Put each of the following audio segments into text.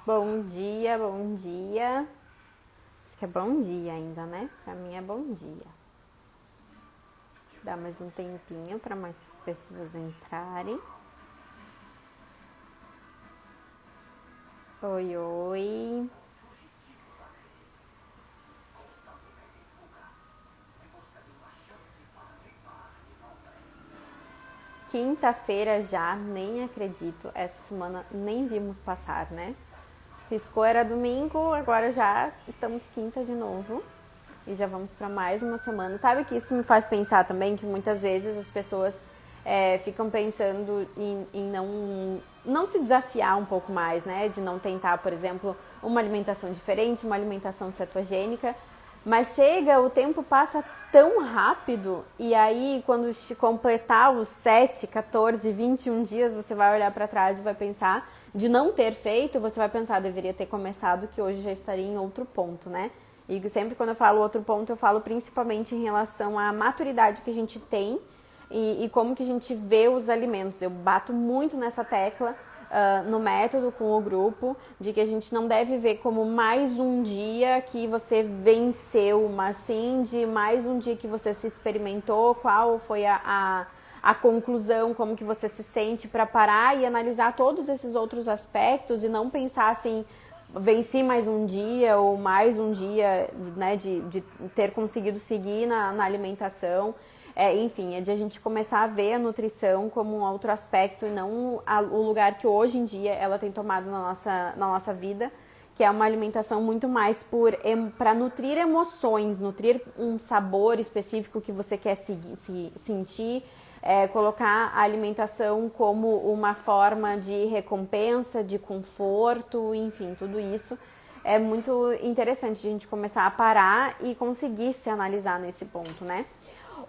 Bom dia, bom dia. Acho que é bom dia ainda, né? Pra mim é bom dia. Dá mais um tempinho para mais pessoas entrarem. Oi, oi. Quinta-feira já, nem acredito. Essa semana nem vimos passar, né? Piscou era domingo, agora já estamos quinta de novo. E já vamos para mais uma semana. Sabe que isso me faz pensar também que muitas vezes as pessoas ficam pensando em não se desafiar um pouco mais, né? De não tentar, por exemplo, uma alimentação diferente, uma alimentação cetogênica. Mas chega, o tempo passa tão rápido e aí quando completar os 7, 14, 21 dias, você vai olhar para trás e vai pensar de não ter feito, você vai pensar, deveria ter começado, que hoje já estaria em outro ponto, né? E sempre quando eu falo outro ponto, eu falo principalmente em relação à maturidade que a gente tem e como que a gente vê os alimentos. Eu bato muito nessa tecla no método com o grupo, de que a gente não deve ver como mais um dia que você venceu, mas sim de mais um dia que você se experimentou, qual foi a conclusão, como que você se sente, para parar e analisar todos esses outros aspectos e não pensar assim, venci mais um dia ou mais um dia, né, de ter conseguido seguir na alimentação. Enfim, é de a gente começar a ver a nutrição como um outro aspecto e não o lugar que hoje em dia ela tem tomado na nossa vida, que é uma alimentação muito mais para nutrir emoções, nutrir um sabor específico que você quer sentir, colocar a alimentação como uma forma de recompensa, de conforto, enfim, tudo isso. É muito interessante a gente começar a parar e conseguir se analisar nesse ponto, né?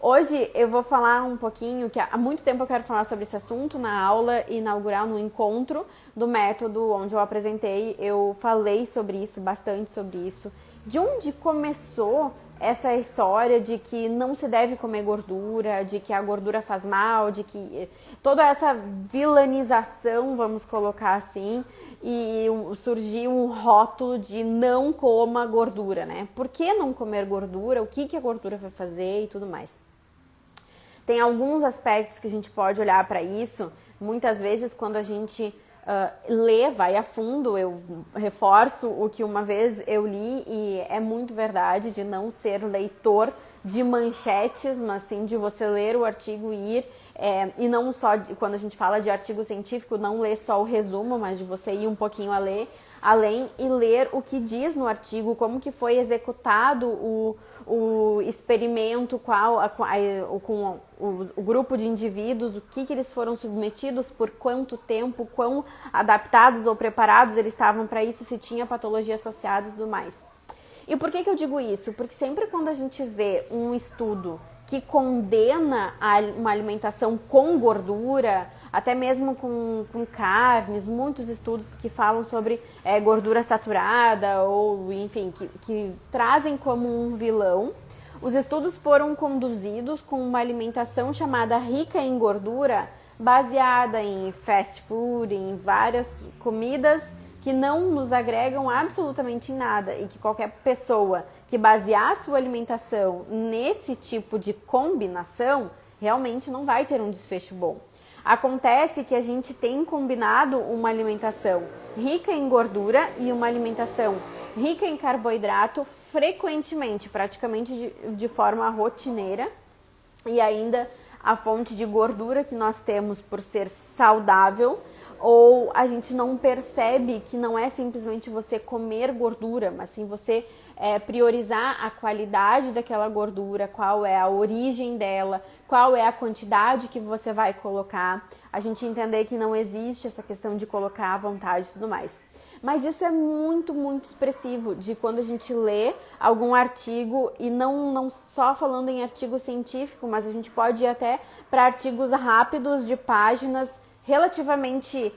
Hoje eu vou falar um pouquinho, que há muito tempo eu quero falar sobre esse assunto na aula inaugural, no encontro do método onde eu apresentei, eu falei sobre isso, bastante sobre isso, de onde começou essa história de que não se deve comer gordura, de que a gordura faz mal, de que toda essa vilanização, vamos colocar assim, e surgiu um rótulo de não coma gordura, né? Por que não comer gordura? O que a gordura vai fazer e tudo mais. Tem alguns aspectos que a gente pode olhar para isso. Muitas vezes, quando a gente lê, vai a fundo, eu reforço o que uma vez eu li e é muito verdade, de não ser leitor de manchetes, mas sim de você ler o artigo e ir, e não só, quando a gente fala de artigo científico, não ler só o resumo, mas de você ir um pouquinho além e ler o que diz no artigo, como que foi executado o experimento, com o grupo de indivíduos, o que eles foram submetidos, por quanto tempo, quão adaptados ou preparados eles estavam para isso, se tinha patologia associada e tudo mais. E por que eu digo isso? Porque sempre quando a gente vê um estudo que condena uma alimentação com gordura, até mesmo com carnes, muitos estudos que falam sobre gordura saturada ou, enfim, que trazem como um vilão. Os estudos foram conduzidos com uma alimentação chamada rica em gordura, baseada em fast food, em várias comidas que não nos agregam absolutamente em nada e que qualquer pessoa que basear a sua alimentação nesse tipo de combinação realmente não vai ter um desfecho bom. Acontece que a gente tem combinado uma alimentação rica em gordura e uma alimentação rica em carboidrato frequentemente, praticamente de forma rotineira, e ainda a fonte de gordura que nós temos por ser saudável, ou a gente não percebe que não é simplesmente você comer gordura, mas sim você priorizar a qualidade daquela gordura, qual é a origem dela, qual é a quantidade que você vai colocar, a gente entender que não existe essa questão de colocar à vontade e tudo mais. Mas isso é muito, muito expressivo de quando a gente lê algum artigo, e não só falando em artigo científico, mas a gente pode ir até para artigos rápidos de páginas relativamente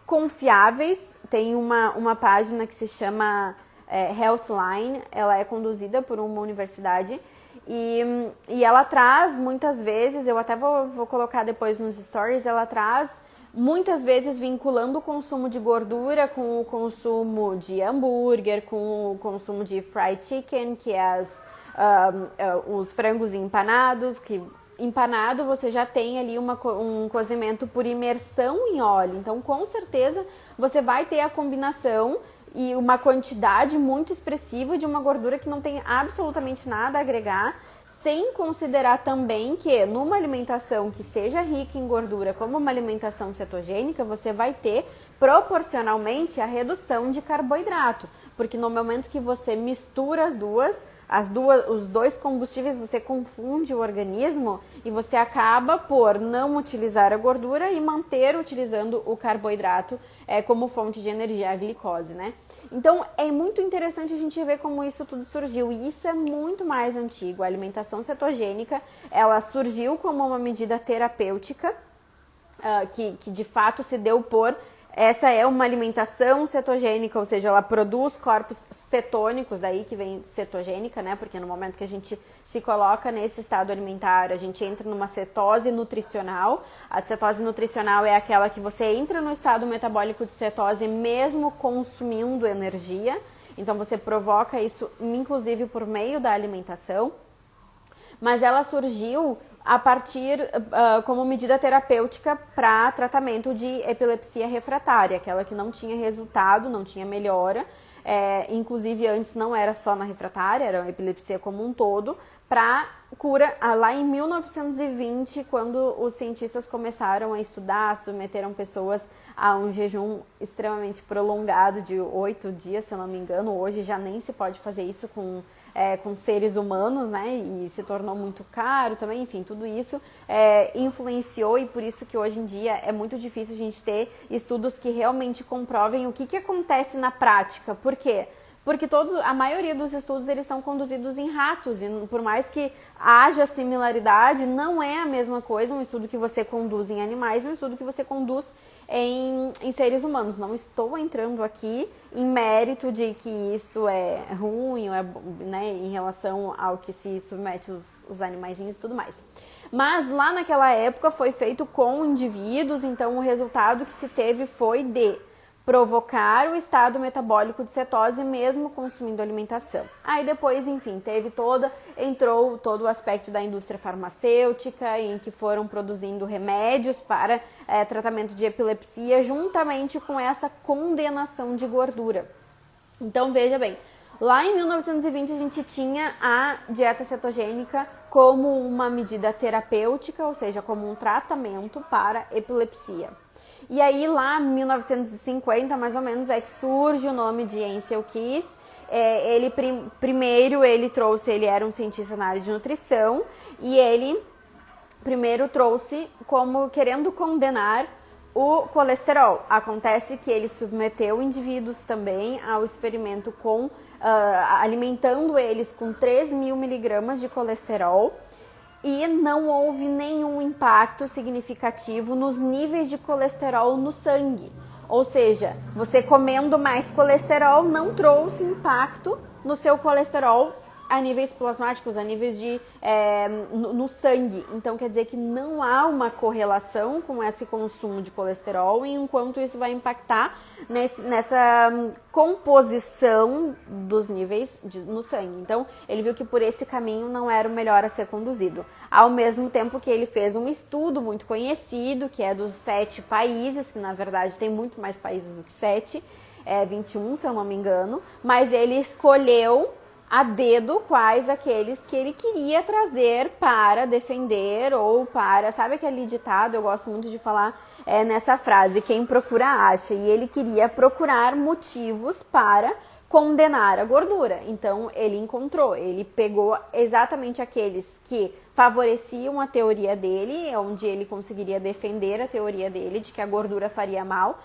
confiáveis. Tem uma página que se chama Healthline, ela é conduzida por uma universidade e ela traz muitas vezes, eu até vou colocar depois nos stories, ela traz muitas vezes vinculando o consumo de gordura com o consumo de hambúrguer, com o consumo de fried chicken, que é os frangos empanados, que empanado você já tem ali um cozimento por imersão em óleo. Então, com certeza, você vai ter a combinação e uma quantidade muito expressiva de uma gordura que não tem absolutamente nada a agregar, sem considerar também que numa alimentação que seja rica em gordura, como uma alimentação cetogênica, você vai ter proporcionalmente a redução de carboidrato, porque no momento que você mistura os dois combustíveis, você confunde o organismo e você acaba por não utilizar a gordura e manter utilizando o carboidrato como fonte de energia, a glicose, né? Então, é muito interessante a gente ver como isso tudo surgiu, e isso é muito mais antigo. A alimentação cetogênica, ela surgiu como uma medida terapêutica, que de fato se deu por... Essa é uma alimentação cetogênica, ou seja, ela produz corpos cetônicos, daí que vem cetogênica, né? Porque no momento que a gente se coloca nesse estado alimentar, a gente entra numa cetose nutricional. A cetose nutricional é aquela que você entra no estado metabólico de cetose mesmo consumindo energia. Então você provoca isso, inclusive, por meio da alimentação. Mas ela surgiu a partir como medida terapêutica para tratamento de epilepsia refratária, aquela que não tinha resultado, não tinha melhora, inclusive antes não era só na refratária, era a epilepsia como um todo, para cura lá em 1920, quando os cientistas começaram a estudar, submeteram pessoas a um jejum extremamente prolongado de 8 dias, se eu não me engano. Hoje já nem se pode fazer isso com seres humanos, né, e se tornou muito caro também, enfim, tudo isso influenciou, e por isso que hoje em dia é muito difícil a gente ter estudos que realmente comprovem o que acontece na prática. Por quê? Porque a maioria dos estudos eles são conduzidos em ratos, e por mais que haja similaridade, não é a mesma coisa um estudo que você conduz em animais e um estudo que você conduz em seres humanos. Não estou entrando aqui em mérito de que isso é ruim, né, em relação ao que se submete os animaizinhos e tudo mais. Mas lá naquela época foi feito com indivíduos, então o resultado que se teve foi de provocar o estado metabólico de cetose mesmo consumindo alimentação. Aí depois, enfim, entrou todo o aspecto da indústria farmacêutica, em que foram produzindo remédios para tratamento de epilepsia, juntamente com essa condenação de gordura. Então, veja bem, lá em 1920 a gente tinha a dieta cetogênica como uma medida terapêutica, ou seja, como um tratamento para epilepsia. E aí lá em 1950, mais ou menos, é que surge o nome de Ancel Keys. Ele era um cientista na área de nutrição, e ele primeiro trouxe como querendo condenar o colesterol. Acontece que ele submeteu indivíduos também ao experimento alimentando eles com 3.000 miligramas de colesterol, e não houve nenhum impacto significativo nos níveis de colesterol no sangue. Ou seja, você comendo mais colesterol não trouxe impacto no seu colesterol a níveis plasmáticos, a níveis no sangue. Então, quer dizer que não há uma correlação com esse consumo de colesterol, enquanto isso vai impactar nessa composição dos níveis no sangue. Então, ele viu que por esse caminho não era o melhor a ser conduzido. Ao mesmo tempo que ele fez um estudo muito conhecido, que é dos 7 países, que na verdade tem muito mais países do que 7, 21 se eu não me engano, mas ele escolheu a dedo quais aqueles que ele queria trazer para defender ou para... Sabe aquele ditado? Eu gosto muito de falar nessa frase, quem procura acha. E ele queria procurar motivos para condenar a gordura. Então, ele encontrou, ele pegou exatamente aqueles que favoreciam a teoria dele, onde ele conseguiria defender a teoria dele de que a gordura faria mal,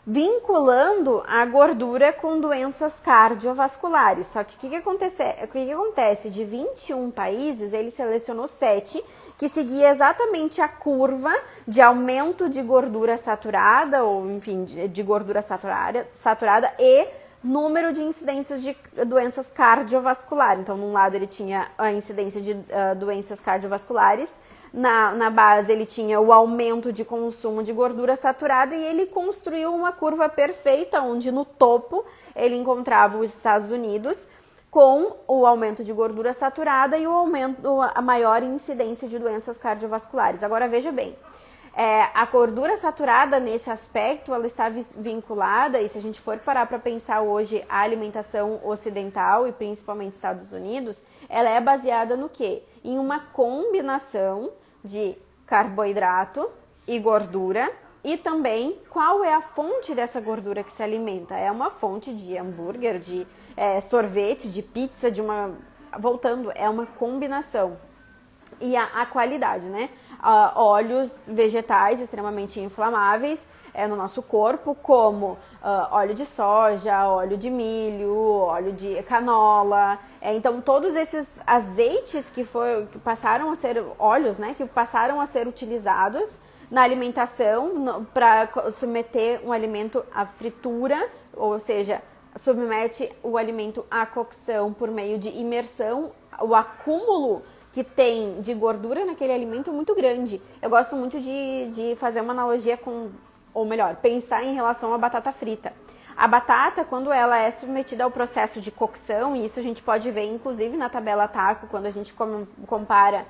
vinculando a gordura com doenças cardiovasculares. Só que o que acontece? De 21 países, ele selecionou 7 que seguia exatamente a curva de aumento de gordura saturada, ou enfim, de gordura saturada e número de incidências de doenças cardiovasculares. Então, num lado ele tinha a incidência de doenças cardiovasculares, na base ele tinha o aumento de consumo de gordura saturada e ele construiu uma curva perfeita, onde no topo ele encontrava os Estados Unidos com o aumento de gordura saturada e a maior incidência de doenças cardiovasculares. Agora veja bem, a gordura saturada nesse aspecto, ela está vinculada, e se a gente for parar para pensar hoje a alimentação ocidental e principalmente Estados Unidos, ela é baseada no quê? Em uma combinação de carboidrato e gordura, e também qual é a fonte dessa gordura que se alimenta. É uma fonte de hambúrguer, de sorvete, de pizza, voltando, é uma combinação. E a qualidade, né? Óleos vegetais extremamente inflamáveis no nosso corpo, como óleo de soja, óleo de milho, óleo de canola. Então, todos esses azeites que passaram a ser óleos, né? Que passaram a ser utilizados na alimentação para submeter um alimento à fritura, ou seja, submete o alimento à cocção por meio de imersão, o acúmulo que tem de gordura naquele alimento é muito grande. Eu gosto muito de fazer uma analogia ou melhor, pensar em relação à batata frita. A batata, quando ela é submetida ao processo de cocção, e isso a gente pode ver inclusive na tabela TACO, quando a gente compara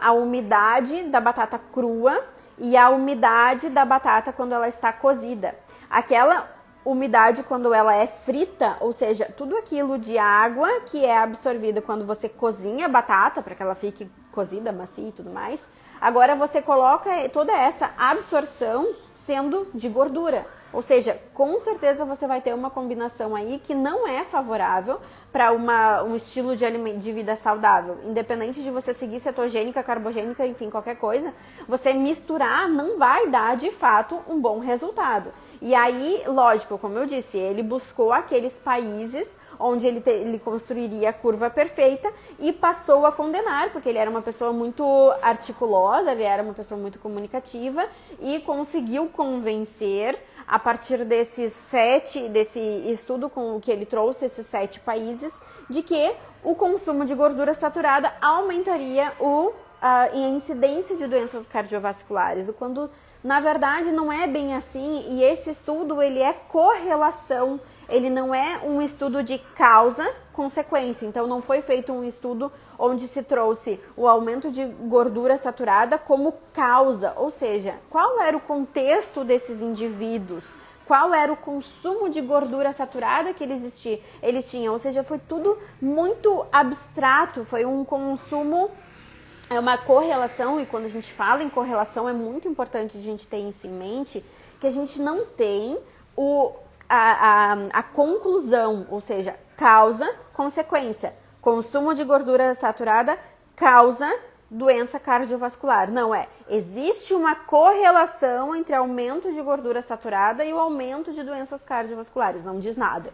a umidade da batata crua e a umidade da batata quando ela está cozida. Aquela umidade quando ela é frita, ou seja, tudo aquilo de água que é absorvida quando você cozinha a batata, para que ela fique cozida, macia e tudo mais, agora você coloca toda essa absorção sendo de gordura. Ou seja, com certeza você vai ter uma combinação aí que não é favorável para um estilo de vida saudável. Independente de você seguir cetogênica, carbogênica, enfim, qualquer coisa, você misturar não vai dar, de fato, um bom resultado. E aí, lógico, como eu disse, ele buscou aqueles países onde ele construiria a curva perfeita e passou a condenar, porque ele era uma pessoa muito articulosa, ele era uma pessoa muito comunicativa e conseguiu convencer, a partir desse estudo com o que ele trouxe, esses 7 países, de que o consumo de gordura saturada aumentaria a incidência de doenças cardiovasculares, quando na verdade não é bem assim, e esse estudo ele é correlação, ele não é um estudo de causa-consequência. Então não foi feito um estudo onde se trouxe o aumento de gordura saturada como causa, ou seja, qual era o contexto desses indivíduos, qual era o consumo de gordura saturada que eles tinham, ou seja, foi tudo muito abstrato, foi um consumo. É uma correlação, e quando a gente fala em correlação é muito importante a gente ter isso em mente, que a gente não tem a conclusão, ou seja, causa, consequência. Consumo de gordura saturada causa doença cardiovascular. Não existe uma correlação entre aumento de gordura saturada e o aumento de doenças cardiovasculares, não diz nada.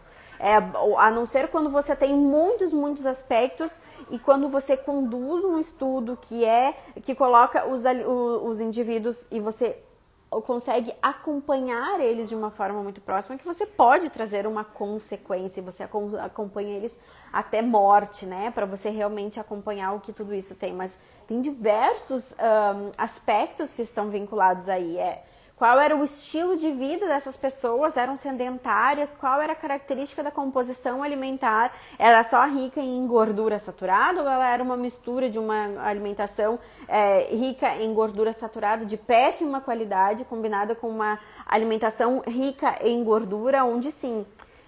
A não ser quando você tem muitos aspectos e quando você conduz um estudo que coloca os indivíduos e você consegue acompanhar eles de uma forma muito próxima, que você pode trazer uma consequência, você acompanha eles até morte, né, para você realmente acompanhar o que tudo isso tem, mas tem diversos aspectos que estão vinculados aí, qual era o estilo de vida dessas pessoas, eram sedentárias, qual era a característica da composição alimentar, era só rica em gordura saturada ou ela era uma mistura de uma alimentação rica em gordura saturada de péssima qualidade, combinada com uma alimentação rica em gordura, onde sim,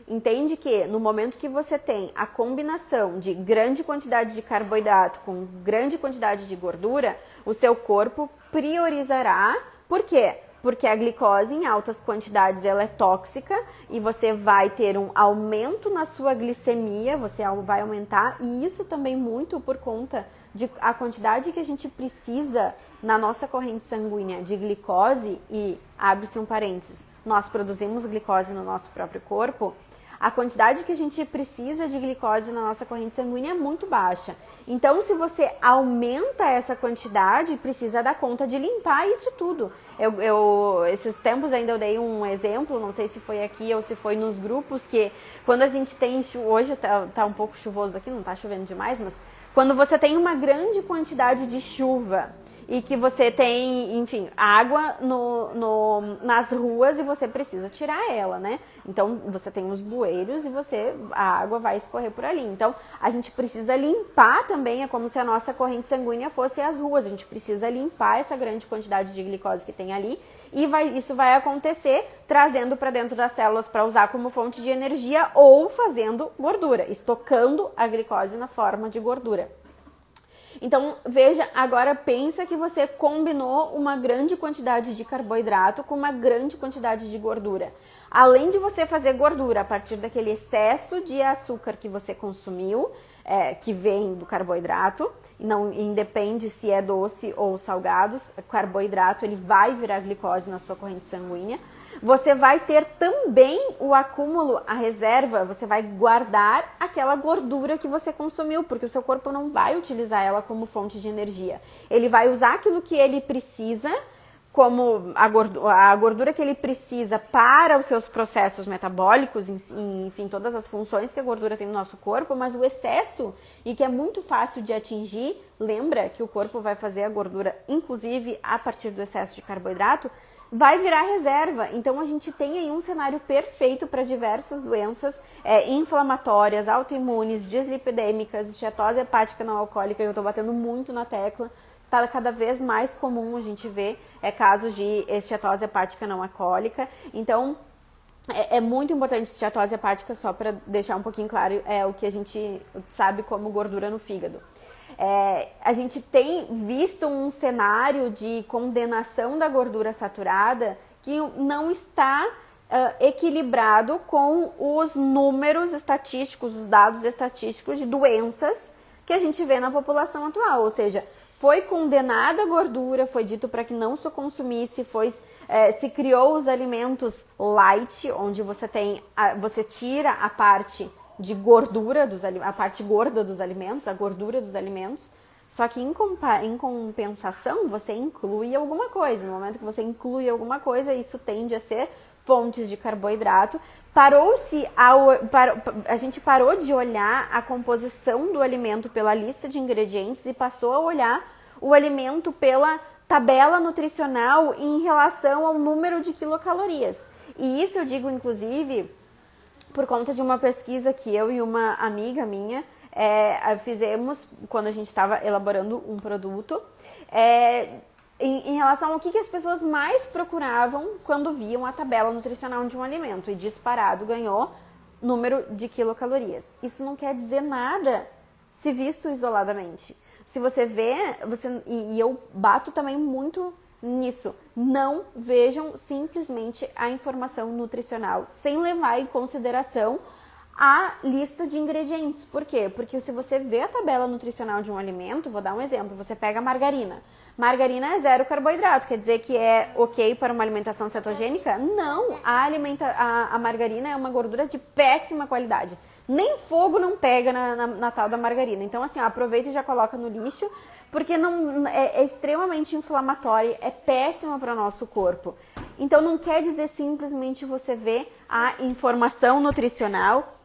entende que no momento que você tem a combinação de grande quantidade de carboidrato com grande quantidade de gordura, o seu corpo priorizará, por quê? Porque a glicose em altas quantidades ela é tóxica e você vai ter um aumento na sua glicemia, você vai aumentar, e isso também muito por conta de a quantidade que a gente precisa na nossa corrente sanguínea de glicose, e abre-se um parênteses, nós produzimos glicose no nosso próprio corpo, a quantidade que a gente precisa de glicose na nossa corrente sanguínea é muito baixa. Então, se você aumenta essa quantidade, precisa dar conta de limpar isso tudo. Esses tempos ainda eu dei um exemplo, não sei se foi aqui ou se foi nos grupos, que quando a gente tem, hoje tá um pouco chuvoso aqui, não tá chovendo demais, mas quando você tem uma grande quantidade de chuva e que você tem, enfim, água nas ruas e você precisa tirar ela, né? Então, você tem os bueiros e a água vai escorrer por ali. Então, a gente precisa limpar também, é como se a nossa corrente sanguínea fosse as ruas. A gente precisa limpar essa grande quantidade de glicose que tem ali e isso vai acontecer trazendo para dentro das células para usar como fonte de energia ou fazendo gordura, estocando a glicose na forma de gordura. Então, veja, agora pensa que você combinou uma grande quantidade de carboidrato com uma grande quantidade de gordura. Além de você fazer gordura a partir daquele excesso de açúcar que você consumiu, que vem do carboidrato, não independe se é doce ou salgados, o carboidrato ele vai virar glicose na sua corrente sanguínea. Você vai ter também o acúmulo, a reserva, você vai guardar aquela gordura que você consumiu, porque o seu corpo não vai utilizar ela como fonte de energia. Ele vai usar aquilo que ele precisa, como a gordura que ele precisa para os seus processos metabólicos, enfim, todas as funções que a gordura tem no nosso corpo, mas o excesso, e que é muito fácil de atingir, lembra que o corpo vai fazer a gordura, inclusive a partir do excesso de carboidrato, vai virar reserva. Então a gente tem aí um cenário perfeito para diversas doenças inflamatórias, autoimunes, dislipidêmicas, esteatose hepática não alcoólica, eu estou batendo muito na tecla. Tá cada vez mais comum a gente ver casos de esteatose hepática não alcoólica. Então, é muito importante esteatose hepática, só para deixar um pouquinho claro, o que a gente sabe como gordura no fígado. A gente tem visto um cenário de condenação da gordura saturada que não está equilibrado com os números estatísticos, os dados estatísticos de doenças que a gente vê na população atual, ou seja, foi condenada a gordura, foi dito para que não se consumisse, se criou os alimentos light, onde você tira a parte de gordura, a parte gorda dos alimentos, a gordura dos alimentos, só que em compensação você inclui alguma coisa. No momento que você inclui alguma coisa, isso tende a ser fontes de carboidrato. A gente parou de olhar a composição do alimento pela lista de ingredientes e passou a olhar o alimento pela tabela nutricional em relação ao número de quilocalorias. E isso eu digo, inclusive, por conta de uma pesquisa que eu e uma amiga minha fizemos quando a gente estava elaborando um produto, em relação ao que as pessoas mais procuravam quando viam a tabela nutricional de um alimento, e disparado ganhou número de quilocalorias. Isso não quer dizer nada se visto isoladamente. Se você vê, e eu bato também muito nisso, não vejam simplesmente a informação nutricional sem levar em consideração a lista de ingredientes. Por quê? Porque se você vê a tabela nutricional de um alimento, vou dar um exemplo, você pega a margarina. Margarina é 0 carboidrato, quer dizer que é ok para uma alimentação cetogênica? Não, a margarina é uma gordura de péssima qualidade. Nem fogo não pega na tal da margarina. Então, assim, aproveita e já coloca no lixo, porque é extremamente inflamatório, é péssima para o nosso corpo. Então, não quer dizer simplesmente você ver a informação nutricional,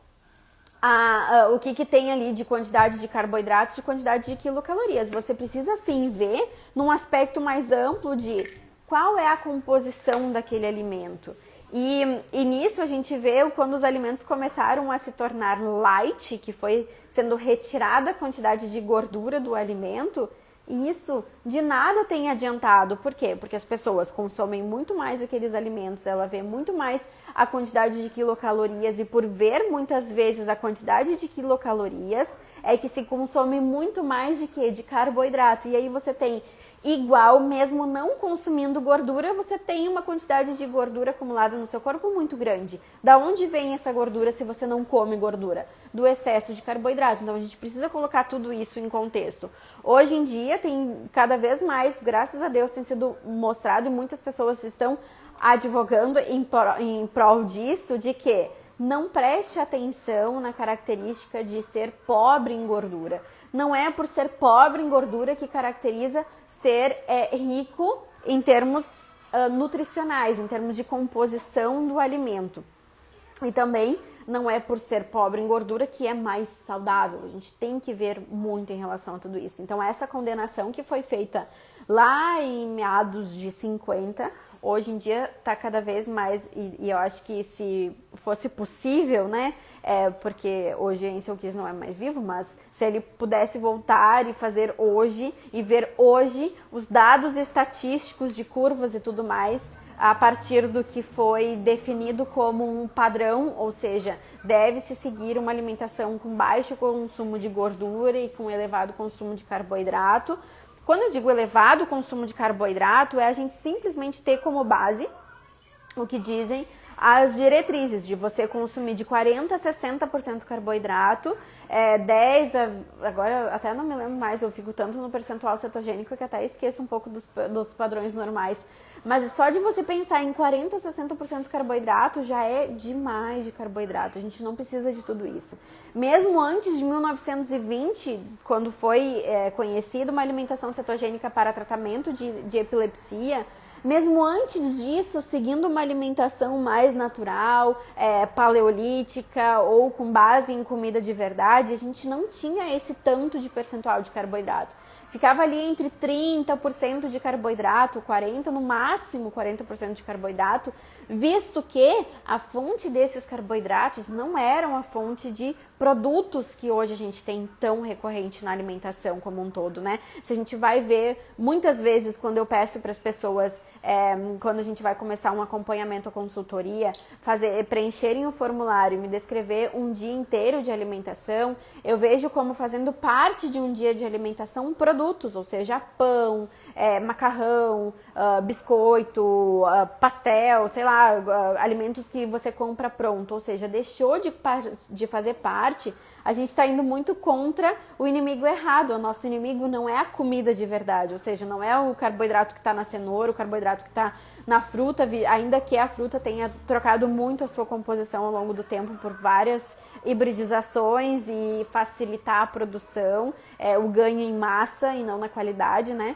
o que tem ali de quantidade de carboidrato, de quantidade de quilocalorias. Você precisa, sim, ver num aspecto mais amplo de qual é a composição daquele alimento. E nisso a gente vê quando os alimentos começaram a se tornar light, que foi sendo retirada a quantidade de gordura do alimento, e isso de nada tem adiantado. Por quê? Porque as pessoas consomem muito mais aqueles alimentos, ela vê muito mais a quantidade de quilocalorias, e por ver muitas vezes a quantidade de quilocalorias, é que se consome muito mais de quê? De carboidrato. E aí você tem igual, mesmo não consumindo gordura, você tem uma quantidade de gordura acumulada no seu corpo muito grande. Da onde vem essa gordura se você não come gordura? Do excesso de carboidrato. Então a gente precisa colocar tudo isso em contexto. Hoje em dia tem cada vez mais, graças a Deus, tem sido mostrado, e muitas pessoas estão advogando em prol disso, de que não preste atenção na característica de ser pobre em gordura. Não é por ser pobre em gordura que caracteriza ser rico em termos nutricionais, em termos de composição do alimento. E também não é por ser pobre em gordura que é mais saudável. A gente tem que ver muito em relação a tudo isso. Então, essa condenação que foi feita lá em meados de 50, hoje em dia está cada vez mais, e eu acho que se fosse possível, né, porque hoje Ansel Keys não é mais vivo, mas se ele pudesse voltar e fazer hoje, e ver hoje os dados estatísticos de curvas e tudo mais, a partir do que foi definido como um padrão, ou seja, deve-se seguir uma alimentação com baixo consumo de gordura e com elevado consumo de carboidrato. Quando eu digo elevado consumo de carboidrato, é a gente simplesmente ter como base o que dizem as diretrizes de você consumir de 40% a 60% carboidrato, 10%, agora até não me lembro mais, eu fico tanto no percentual cetogênico que até esqueço um pouco dos padrões normais. Mas só de você pensar em 40% a 60% carboidrato já é demais de carboidrato, a gente não precisa de tudo isso. Mesmo antes de 1920, quando foi conhecida uma alimentação cetogênica para tratamento de epilepsia, mesmo antes disso, seguindo uma alimentação mais natural, paleolítica ou com base em comida de verdade, a gente não tinha esse tanto de percentual de carboidrato. Ficava ali entre 30% de carboidrato, 40%, no máximo 40% de carboidrato, visto que a fonte desses carboidratos não eram a fonte de produtos que hoje a gente tem tão recorrente na alimentação como um todo, né? Se a gente vai ver, muitas vezes quando eu peço para as pessoas, quando a gente vai começar um acompanhamento ou consultoria, preencherem o formulário e me descrever um dia inteiro de alimentação, eu vejo como fazendo parte de um dia de alimentação produtos, ou seja, pão, macarrão, biscoito, pastel, sei lá, alimentos que você compra pronto, ou seja, deixou de fazer parte. A gente está indo muito contra o inimigo errado. O nosso inimigo não é a comida de verdade, ou seja, não é o carboidrato que está na cenoura, o carboidrato que está na fruta, ainda que a fruta tenha trocado muito a sua composição ao longo do tempo por várias hibridizações e facilitar a produção, o ganho em massa e não na qualidade, né?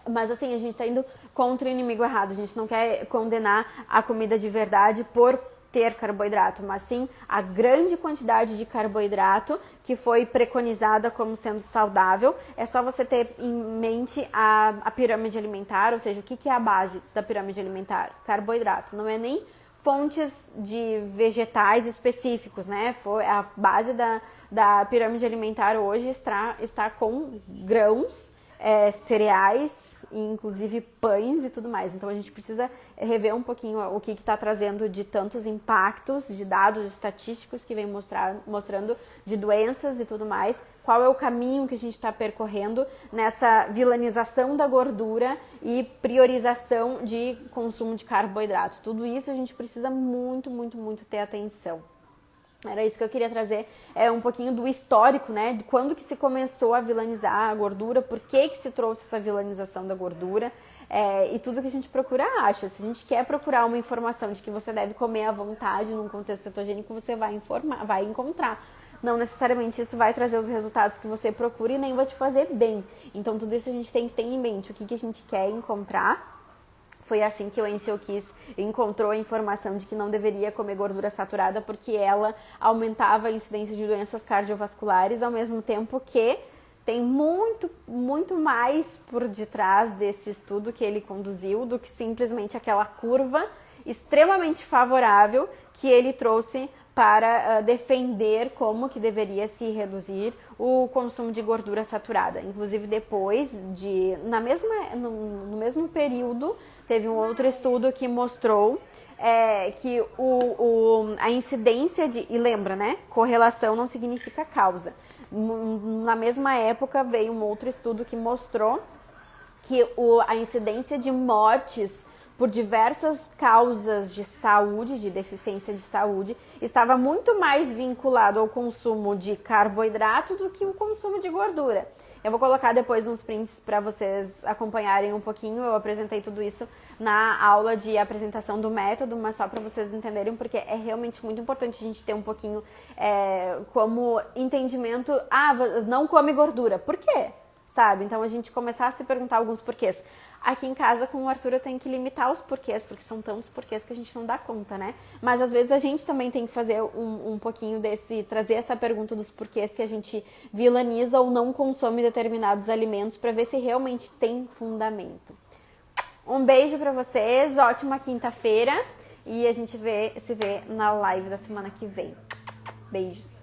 Mas assim, a gente está indo contra o inimigo errado. A gente não quer condenar a comida de verdade por ter carboidrato, mas sim a grande quantidade de carboidrato que foi preconizada como sendo saudável. É só você ter em mente a pirâmide alimentar, ou seja, o que é a base da pirâmide alimentar? Carboidrato, não é nem fontes de vegetais específicos, né? A base da pirâmide alimentar hoje está com grãos, cereais, e inclusive pães e tudo mais. Então a gente precisa rever um pouquinho o que está trazendo de tantos impactos, de dados estatísticos que vem mostrando de doenças e tudo mais, qual é o caminho que a gente está percorrendo nessa vilanização da gordura e priorização de consumo de carboidrato. Tudo isso a gente precisa muito, muito, muito ter atenção. Era isso que eu queria trazer, um pouquinho do histórico, né, de quando que se começou a vilanizar a gordura, por que se trouxe essa vilanização da gordura, e tudo que a gente procura acha. Se a gente quer procurar uma informação de que você deve comer à vontade num contexto cetogênico, você vai encontrar. Não necessariamente isso vai trazer os resultados que você procura e nem vai te fazer bem. Então tudo isso a gente tem que ter em mente, o que a gente quer encontrar. Foi assim que o Ansel Keys encontrou a informação de que não deveria comer gordura saturada porque ela aumentava a incidência de doenças cardiovasculares, ao mesmo tempo que tem muito, muito mais por detrás desse estudo que ele conduziu do que simplesmente aquela curva extremamente favorável que ele trouxe para defender como que deveria se reduzir o consumo de gordura saturada. Inclusive depois no mesmo período, teve um outro estudo que mostrou que a incidência e lembra, né? Correlação não significa causa. Na mesma época veio um outro estudo que mostrou que a incidência de mortes por diversas causas de saúde, de deficiência de saúde, estava muito mais vinculado ao consumo de carboidrato do que o consumo de gordura. Eu vou colocar depois uns prints para vocês acompanharem um pouquinho. Eu apresentei tudo isso na aula de apresentação do método, mas só para vocês entenderem, porque é realmente muito importante a gente ter um pouquinho como entendimento. Não come gordura. Por quê? Sabe? Então a gente começar a se perguntar alguns porquês. Aqui em casa com o Arthur eu tenho que limitar os porquês, porque são tantos porquês que a gente não dá conta, né? Mas às vezes a gente também tem que fazer um pouquinho trazer essa pergunta dos porquês que a gente vilaniza ou não consome determinados alimentos para ver se realmente tem fundamento. Um beijo pra vocês, ótima quinta-feira e a gente se vê na live da semana que vem. Beijos!